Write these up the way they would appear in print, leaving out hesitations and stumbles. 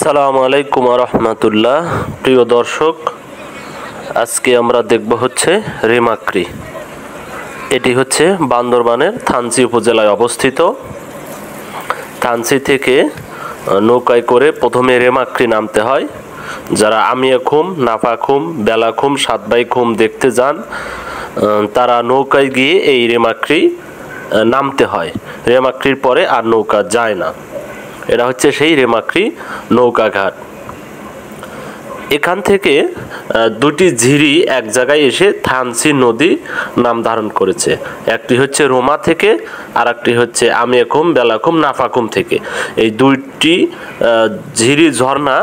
আসসালামু আলাইকুম রহমতুল্লাহ। প্রিয় দর্শক, আজকে আমরা দেখব হচ্ছে রেমাক্রি। এটি হচ্ছে বান্দরবানের থানচি উপজেলায় অবস্থিত। থানচি থেকে নৌকায় করে প্রথমে রেমাক্রি নামতে হয়। যারা আমিয়াখুম, নাফাখুম, বেলাখুম, সাতবাইখুম দেখতে যান তারা নৌকায় গিয়ে এই রেমাক্রি নামতে হয়। রেমাক্রির পরে আর নৌকা যায় না। এটা হচ্ছে সেই রেমাক্রি নৌকাঘাট। এখান থেকে দুটি ঝিরি এক জায়গায় এসে থানচি নদী নাম ধারণ করেছে। একটি হচ্ছে রোমা থেকে আর একটি হচ্ছে আমিয়াখুম, বেলাখুম, নাফাখুম থেকে। এই দুইটি ঝিরি ঝর্ণা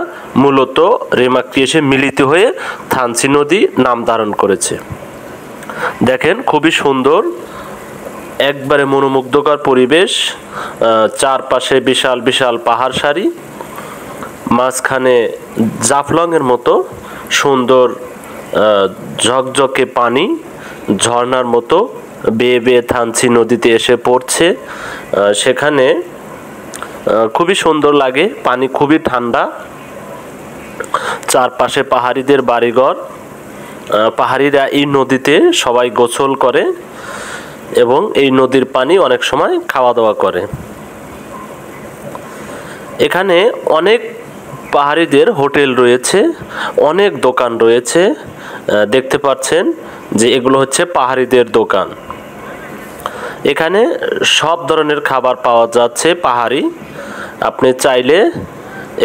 মূলত রেমাক্রি এসে মিলিত হয়ে থানচি নদী নাম ধারণ করেছে। দেখেন, খুবই সুন্দর, একবারে মনোমুগ্ধকর পরিবেশ। চারপাশে বিশাল বিশাল পাহাড় সারি, মাঝখানে জাফলংয়ের মতো সুন্দর ঝকঝকে পানি ঝর্ণার মতো বেয়ে বেয়ে থানচি নদীতে এসে পড়ছে। সেখানে খুবই সুন্দর লাগে, পানি খুবই ঠান্ডা। চারপাশে পাহাড়িদের বাড়িঘর। পাহাড়িরা এই নদীতে সবাই গোসল করে এবং এই নদীর পানি অনেক সময় খাওয়া দাওয়া করে। এখানে অনেক পাহাড়িদের হোটেল রয়েছে, অনেক দোকান রয়েছে। দেখতে পাচ্ছেন যে এগুলো হচ্ছে পাহাড়িদের দোকান। এখানে সব ধরনের খাবার পাওয়া যাচ্ছে পাহাড়ি। আপনি চাইলে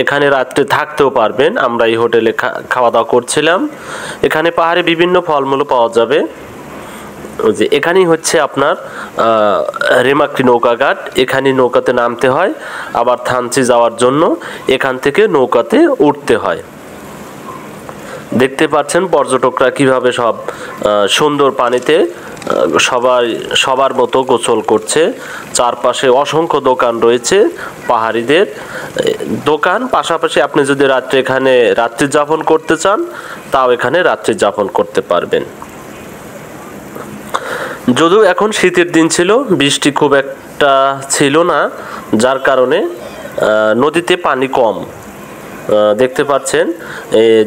এখানে রাত্রে থাকতেও পারবেন। আমরা এই হোটেলে খাওয়া দাওয়া করছিলাম। এখানে পাহাড়ে বিভিন্ন ফলমূল পাওয়া যাবে। যে এখানেই হচ্ছে আপনার রেমাক্রি নৌকাঘাট। এখানে নৌকাতে নামতে হয়, আবার থানচি যাওয়ার জন্য এখান থেকে নৌকাতে উঠতে হয়। দেখতে পাচ্ছেন পর্যটকরা কিভাবে সব সুন্দর পানিতে সবার মতো গোসল করছে। চারপাশে অসংখ্য দোকান রয়েছে পাহাড়িদের দোকান। পাশাপাশি আপনি যদি এখানে রাত্রি যাপন করতে চান তাও এখানে রাত্রি যাপন করতে পারবেন। যদিও এখন শীতের দিন ছিল, বৃষ্টি খুব একটা ছিল না, যার কারণে নদীতে পানি কম। দেখতে পাচ্ছেন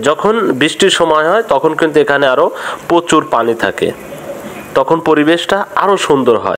যখন বৃষ্টির সময় হয় তখন কিন্তু এখানে আরো প্রচুর পানি থাকে, তখন পরিবেশটা আরো সুন্দর হয়।